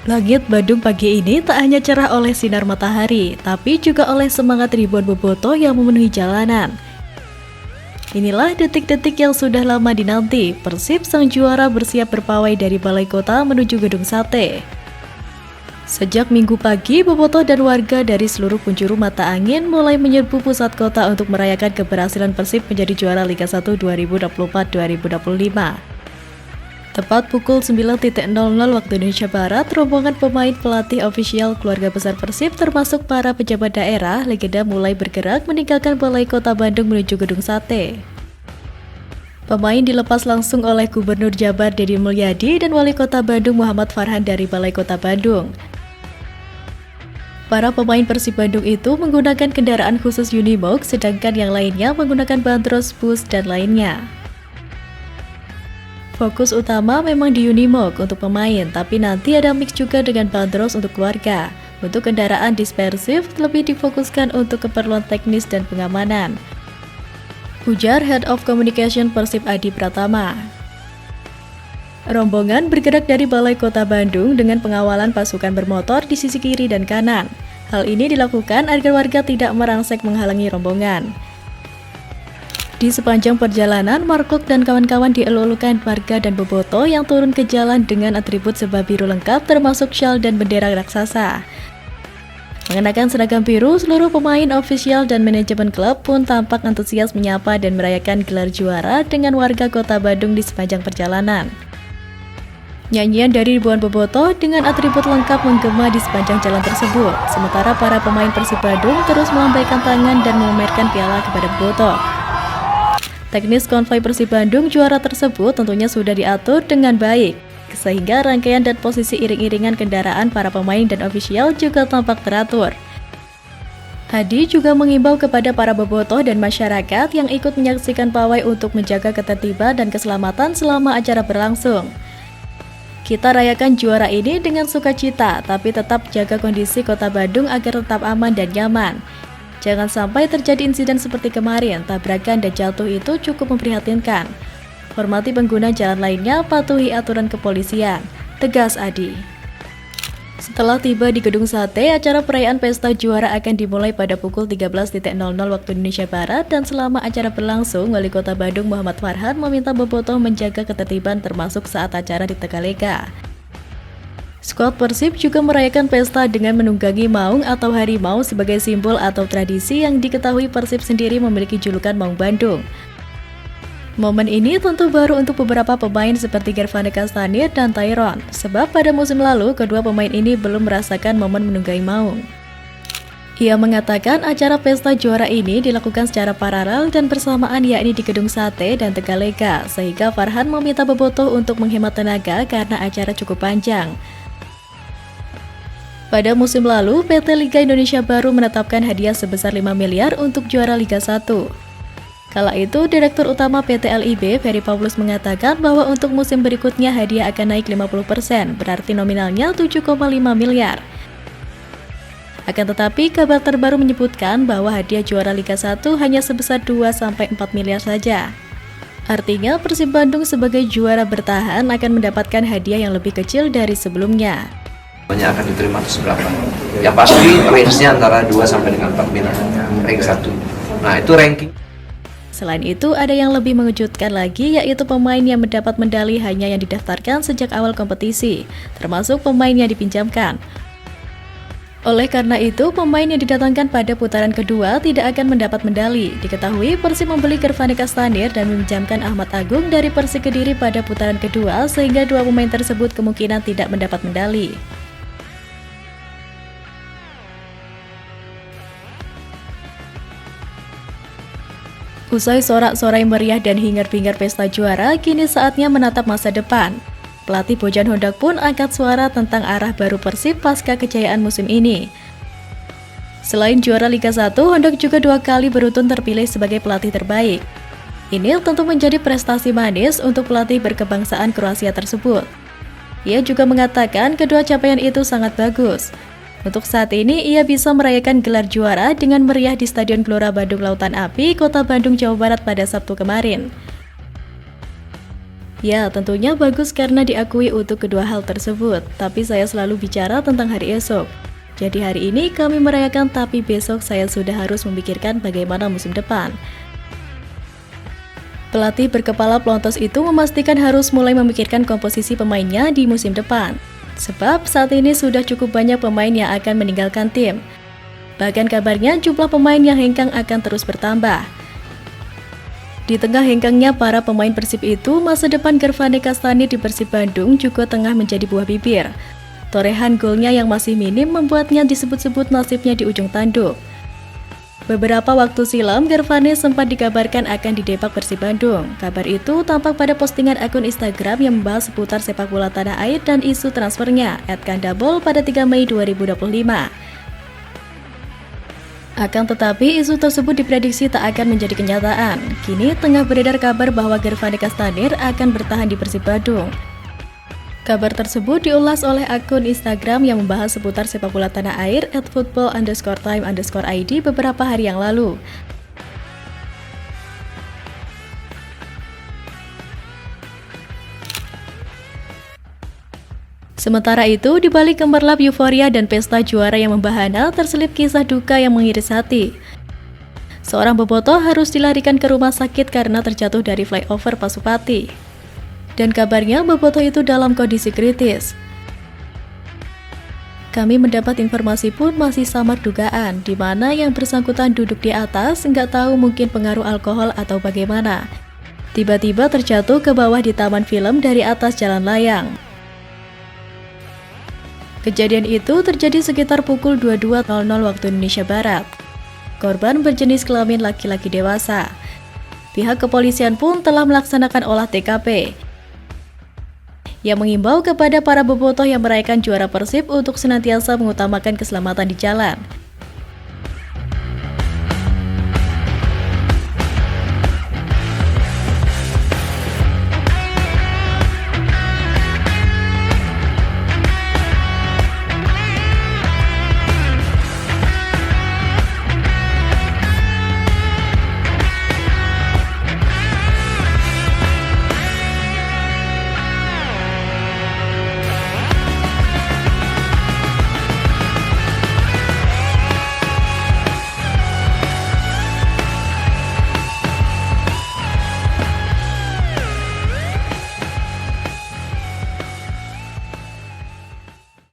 Langit Bandung pagi ini tak hanya cerah oleh sinar matahari, tapi juga oleh semangat ribuan bobotoh yang memenuhi jalanan. Inilah detik-detik yang sudah lama dinanti, Persib sang juara bersiap berpawai dari Balai Kota menuju Gedung Sate. Sejak Minggu pagi, bobotoh dan warga dari seluruh penjuru mata angin mulai menyerbu pusat kota untuk merayakan keberhasilan Persib menjadi juara Liga 1 2024-2025. Tepat pukul 9.00 waktu Indonesia Barat, rombongan pemain, pelatih, ofisial, keluarga besar Persib termasuk para pejabat daerah, legenda mulai bergerak meninggalkan Balai Kota Bandung menuju Gedung Sate. Pemain dilepas langsung oleh Gubernur Jabar Deddy Mulyadi dan Wali Kota Bandung Muhammad Farhan dari Balai Kota Bandung. Para pemain Persib Bandung itu menggunakan kendaraan khusus Unimog, sedangkan yang lainnya menggunakan bandros, bus, dan lainnya. Fokus utama memang di Unimog untuk pemain, tapi nanti ada mix juga dengan bandros untuk keluarga. Untuk kendaraan dispersif lebih difokuskan untuk keperluan teknis dan pengamanan, ujar Head of Communication Persib Adi Pratama. Rombongan bergerak dari Balai Kota Bandung dengan pengawalan pasukan bermotor di sisi kiri dan kanan. Hal ini dilakukan agar warga tidak merangsek menghalangi rombongan. Di sepanjang perjalanan, Markok dan kawan-kawan dielulukan warga dan bobotoh yang turun ke jalan dengan atribut serba biru lengkap termasuk syal dan bendera raksasa. Mengenakan seragam biru, seluruh pemain, ofisial, dan manajemen klub pun tampak antusias menyapa dan merayakan gelar juara dengan warga kota Bandung di sepanjang perjalanan. Nyanyian dari ribuan bobotoh dengan atribut lengkap menggema di sepanjang jalan tersebut, sementara para pemain Persib Bandung terus melambaikan tangan dan memamerkan piala kepada bobotoh. Teknis konvoi Persib Bandung juara tersebut tentunya sudah diatur dengan baik, sehingga rangkaian dan posisi iring-iringan kendaraan para pemain dan ofisial juga tampak teratur. Hadi juga mengimbau kepada para bobotoh dan masyarakat yang ikut menyaksikan pawai untuk menjaga ketertiban dan keselamatan selama acara berlangsung. Kita rayakan juara ini dengan sukacita, tapi tetap jaga kondisi kota Bandung agar tetap aman dan nyaman. Jangan sampai terjadi insiden seperti kemarin, tabrakan dan jatuh itu cukup memprihatinkan. Hormati pengguna jalan lainnya, patuhi aturan kepolisian, tegas Adi. Setelah tiba di Gedung Sate, acara perayaan pesta juara akan dimulai pada pukul 13.00 waktu Indonesia Barat dan selama acara berlangsung, Wali Kota Bandung Muhammad Farhan meminta bobotoh menjaga ketertiban termasuk saat acara di Tegalega. Skuad Persib juga merayakan pesta dengan menunggangi maung atau harimau sebagai simbol atau tradisi yang diketahui Persib sendiri memiliki julukan Maung Bandung. Momen ini tentu baru untuk beberapa pemain seperti Gervane Castanir dan Tyron, sebab pada musim lalu kedua pemain ini belum merasakan momen menunggangi maung. Ia mengatakan acara pesta juara ini dilakukan secara paralel dan bersamaan yakni di Gedung Sate dan Tegalega, sehingga Farhan meminta bobotoh untuk menghemat tenaga karena acara cukup panjang. Pada musim lalu, PT Liga Indonesia baru menetapkan hadiah sebesar 5 miliar untuk juara Liga 1. Kala itu, Direktur Utama PT LIB, Ferry Paulus mengatakan bahwa untuk musim berikutnya hadiah akan naik 50%, berarti nominalnya 7,5 miliar. Akan tetapi, kabar terbaru menyebutkan bahwa hadiah juara Liga 1 hanya sebesar 2-4 miliar saja. Artinya, Persib Bandung sebagai juara bertahan akan mendapatkan hadiah yang lebih kecil dari sebelumnya. Banyak akan diterima itu seberapa. Yang pasti range-nya antara 2 sampai dengan 4 miliar, rank 1. Nah, itu ranking. Selain itu, ada yang lebih mengejutkan lagi, yaitu pemain yang mendapat medali hanya yang didaftarkan sejak awal kompetisi, termasuk pemain yang dipinjamkan. Oleh karena itu, pemain yang didatangkan pada putaran kedua tidak akan mendapat medali. Diketahui Persib membeli Gervane Castanir dan meminjamkan Ahmad Agung dari Persik Kediri pada putaran kedua, sehingga dua pemain tersebut kemungkinan tidak mendapat medali. Usai sorak-sorai meriah dan hingar-bingar pesta juara, kini saatnya menatap masa depan. Pelatih Bojan Hondak pun angkat suara tentang arah baru Persib pasca kejayaan musim ini. Selain juara Liga 1, Hondak juga 2 kali beruntun terpilih sebagai pelatih terbaik. Ini tentu menjadi prestasi manis untuk pelatih berkebangsaan Kroasia tersebut. Ia juga mengatakan kedua capaian itu sangat bagus. Untuk saat ini, ia bisa merayakan gelar juara dengan meriah di Stadion Gelora Bandung Lautan Api, Kota Bandung, Jawa Barat pada Sabtu kemarin. Ya, tentunya bagus karena diakui untuk kedua hal tersebut, tapi saya selalu bicara tentang hari esok. Jadi hari ini kami merayakan, tapi besok saya sudah harus memikirkan bagaimana musim depan. Pelatih berkepala pelontos itu memastikan harus mulai memikirkan komposisi pemainnya di musim depan. Sebab saat ini sudah cukup banyak pemain yang akan meninggalkan tim. Bahkan kabarnya jumlah pemain yang hengkang akan terus bertambah. Di tengah hengkangnya para pemain Persib itu, masa depan Gervane Kastani di Persib Bandung juga tengah menjadi buah bibir. Torehan golnya yang masih minim membuatnya disebut-sebut nasibnya di ujung tanduk. Beberapa waktu silam, Gervane sempat dikabarkan akan didepak Persib Bandung. Kabar itu tampak pada postingan akun Instagram yang membahas seputar sepak bola tanah air dan isu transfernya, @kandabol pada 3 Mei 2025. Akan tetapi, isu tersebut diprediksi tak akan menjadi kenyataan. Kini tengah beredar kabar bahwa Gervane Kastani akan bertahan di Persib Bandung. Kabar tersebut diulas oleh akun Instagram yang membahas seputar sepak bola tanah air @football_time_id beberapa hari yang lalu. Sementara itu, di balik gemerlap euforia dan pesta juara yang membahana, terselip kisah duka yang mengiris hati. Seorang bobotoh harus dilarikan ke rumah sakit karena terjatuh dari flyover Pasupati. Dan kabarnya bobotoh itu dalam kondisi kritis. Kami mendapat informasi pun masih samar dugaan, di mana yang bersangkutan duduk di atas, nggak tahu mungkin pengaruh alkohol atau bagaimana. Tiba-tiba terjatuh ke bawah di taman film dari atas jalan layang. Kejadian itu terjadi sekitar pukul 22.00 waktu Indonesia Barat. Korban berjenis kelamin laki-laki dewasa. Pihak kepolisian pun telah melaksanakan olah TKP, yang mengimbau kepada para bobotoh yang merayakan juara Persib untuk senantiasa mengutamakan keselamatan di jalan.